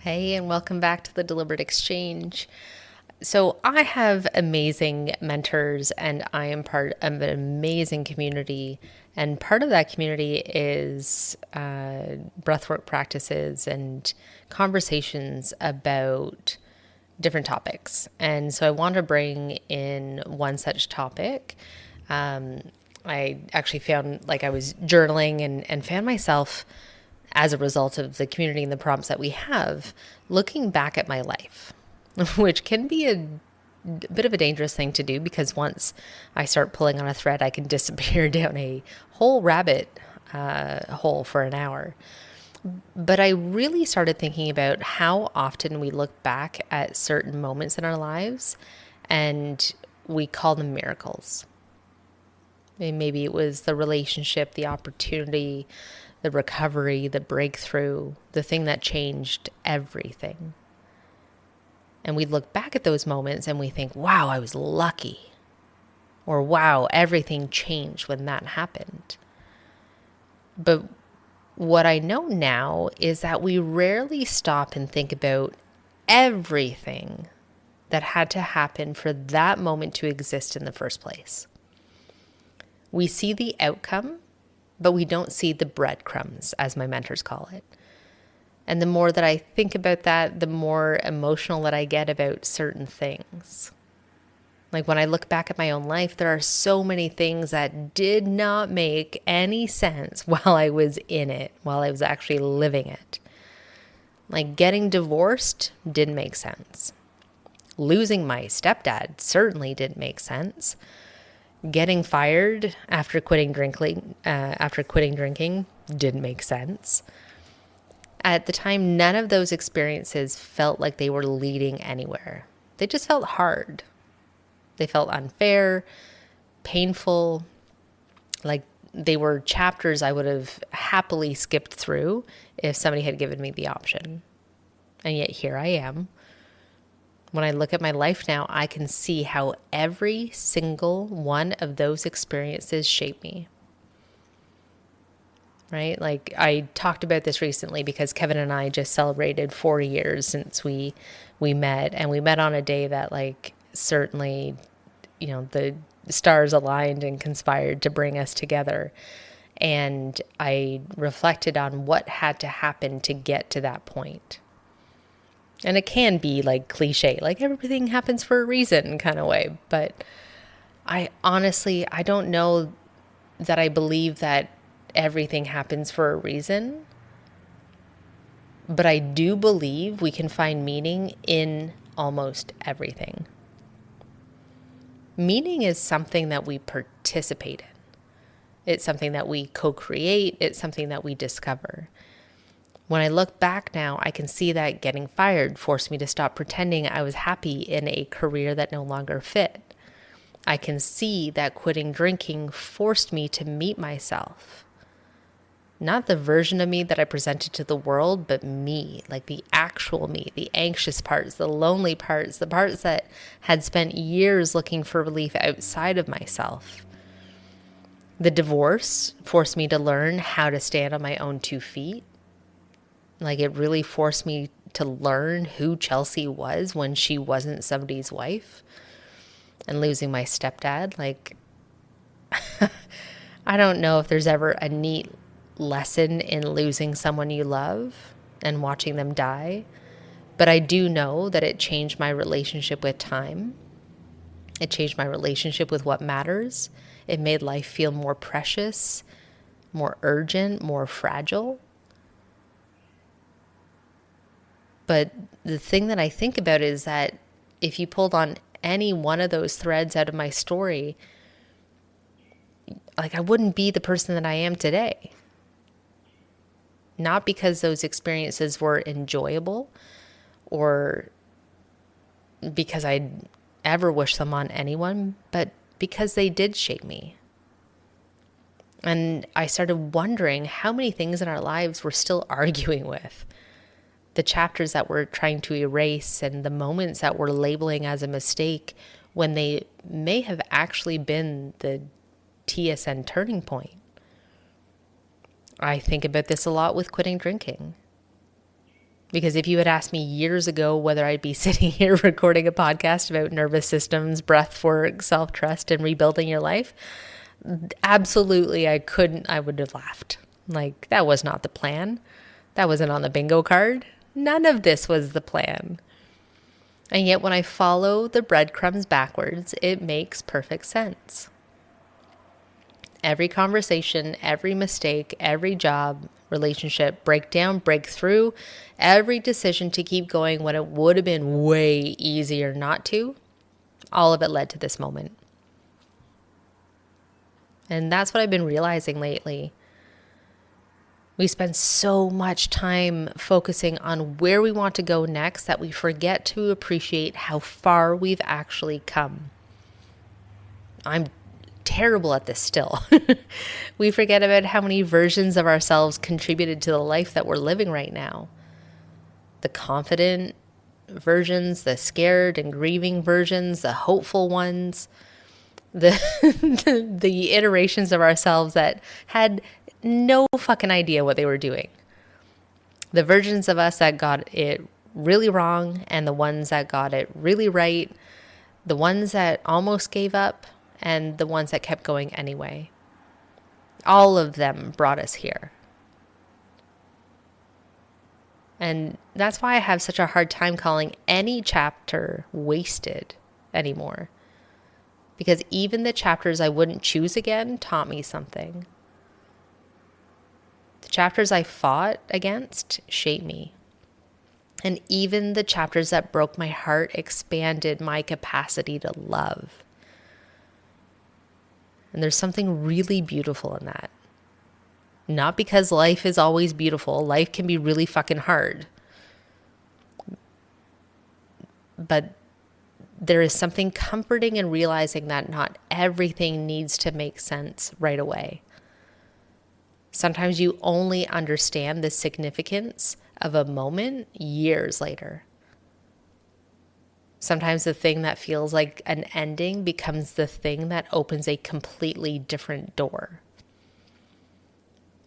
Hey, and welcome back to the Deliberate Exchange. So, I have amazing mentors, and I am part of an amazing community. And part of that community is breathwork practices and conversations about different topics. And so, I want to bring in one such topic. I actually found I was journaling and found myself as a result of the community and the prompts that we have, looking back at my life, which can be a bit of a dangerous thing to do because once I start pulling on a thread, I can disappear down a whole rabbit hole for an hour. But I really started thinking about how often we look back at certain moments in our lives and we call them miracles. Maybe it was the relationship, the opportunity, the recovery, the breakthrough, the thing that changed everything. And we look back at those moments and we think, wow, I was lucky. Or wow, everything changed when that happened. But what I know now is that we rarely stop and think about everything that had to happen for that moment to exist in the first place. We see the outcome, but we don't see the breadcrumbs, as my mentors call it. And the more that I think about that, the more emotional that I get about certain things. Like when I look back at my own life, there are so many things that did not make any sense while I was in it, while I was actually living it. Like getting divorced didn't make sense. Losing my stepdad certainly didn't make sense. Getting fired after quitting drinking didn't make sense. At the time, none of those experiences felt like they were leading anywhere. They just felt hard. They felt unfair, painful, like they were chapters I would have happily skipped through if somebody had given me the option. And yet here I am. When I look at my life now, I can see how every single one of those experiences shaped me. Right? Like I talked about this recently because Kevin and I just celebrated 4 years since we met, and we met on a day that certainly, the stars aligned and conspired to bring us together. And I reflected on what had to happen to get to that point. And it can be cliche, everything happens for a reason kind of way. But I don't know that I believe that everything happens for a reason. But I do believe we can find meaning in almost everything. Meaning is something that we participate in. It's something that we co-create. It's something that we discover. When I look back now, I can see that getting fired forced me to stop pretending I was happy in a career that no longer fit. I can see that quitting drinking forced me to meet myself. Not the version of me that I presented to the world, but me, like the actual me, the anxious parts, the lonely parts, the parts that had spent years looking for relief outside of myself. The divorce forced me to learn how to stand on my own 2 feet. It really forced me to learn who Chelsea was when she wasn't somebody's wife. And losing my stepdad, I don't know if there's ever a neat lesson in losing someone you love and watching them die. But I do know that it changed my relationship with time. It changed my relationship with what matters. It made life feel more precious, more urgent, more fragile. But the thing that I think about is that if you pulled on any one of those threads out of my story, I wouldn't be the person that I am today. Not because those experiences were enjoyable or because I'd ever wish them on anyone, but because they did shape me. And I started wondering how many things in our lives we're still arguing with. The chapters that we're trying to erase and the moments that we're labeling as a mistake when they may have actually been the TSN turning point. I think about this a lot with quitting drinking. Because if you had asked me years ago whether I'd be sitting here recording a podcast about nervous systems, breath work, self-trust, and rebuilding your life, absolutely I would have laughed. Like, that was not the plan. That wasn't on the bingo card. None of this was the plan. And yet when I follow the breadcrumbs backwards, it makes perfect sense. Every conversation, every mistake, every job, relationship, breakdown, breakthrough, every decision to keep going when it would have been way easier not to, all of it led to this moment. And that's what I've been realizing lately. We spend so much time focusing on where we want to go next that we forget to appreciate how far we've actually come. I'm terrible at this still. We forget about how many versions of ourselves contributed to the life that we're living right now. The confident versions, the scared and grieving versions, the hopeful ones, the the iterations of ourselves that had no fucking idea what they were doing. The versions of us that got it really wrong and the ones that got it really right, the ones that almost gave up and the ones that kept going anyway. All of them brought us here. And that's why I have such a hard time calling any chapter wasted anymore. Because even the chapters I wouldn't choose again taught me something. The chapters I fought against shaped me. And even the chapters that broke my heart expanded my capacity to love. And there's something really beautiful in that. Not because life is always beautiful. Life can be really fucking hard. But there is something comforting in realizing that not everything needs to make sense right away. Sometimes you only understand the significance of a moment years later. Sometimes the thing that feels like an ending becomes the thing that opens a completely different door.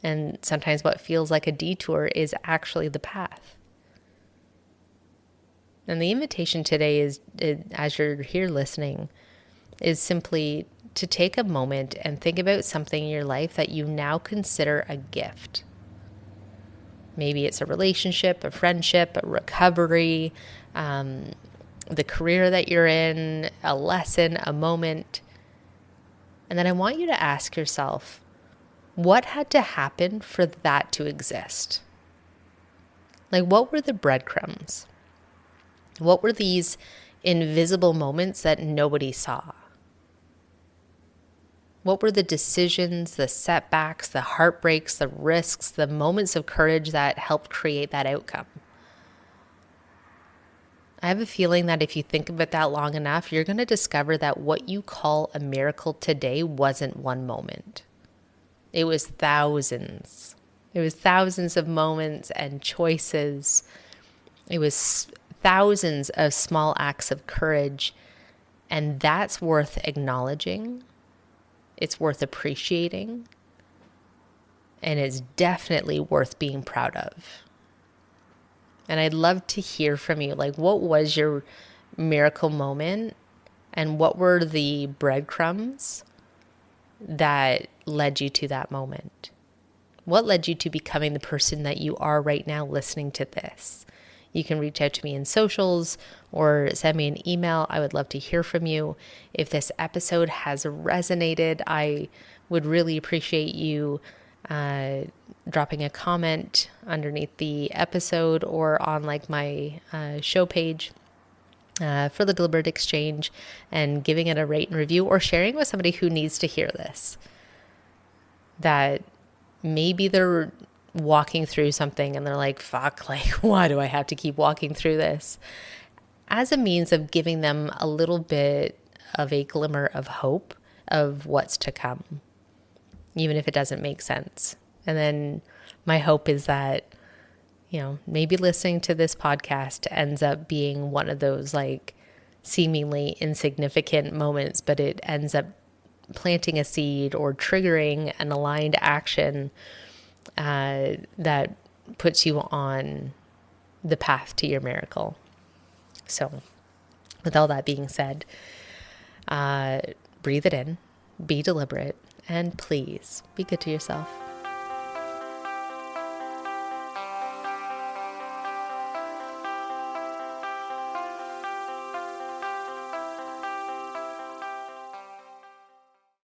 And sometimes what feels like a detour is actually the path. And the invitation today is, as you're here listening, is simply to take a moment and think about something in your life that you now consider a gift. Maybe it's a relationship, a friendship, a recovery, the career that you're in, a lesson, a moment. And then I want you to ask yourself, what had to happen for that to exist? Like, what were the breadcrumbs? What were these invisible moments that nobody saw? What were the decisions, the setbacks, the heartbreaks, the risks, the moments of courage that helped create that outcome? I have a feeling that if you think about that long enough, you're going to discover that what you call a miracle today wasn't one moment. It was thousands. It was thousands of moments and choices. It was thousands of small acts of courage. And that's worth acknowledging. It's worth appreciating. And it's definitely worth being proud of. And I'd love to hear from you. Like, what was your miracle moment? And what were the breadcrumbs that led you to that moment? What led you to becoming the person that you are right now listening to this? You can reach out to me in socials or send me an email. I would love to hear from you. If this episode has resonated, I would really appreciate you dropping a comment underneath the episode or on like my show page for the Deliberate Exchange, and giving it a rate and review, or sharing with somebody who needs to hear this. That maybe they're walking through something and they're like, fuck, like, why do I have to keep walking through this? As a means of giving them a little bit of a glimmer of hope of what's to come, even if it doesn't make sense. And then my hope is that, maybe listening to this podcast ends up being one of those like seemingly insignificant moments, but it ends up planting a seed or triggering an aligned action that puts you on the path to your miracle. So with all that being said, breathe it in, be deliberate, and please be good to yourself.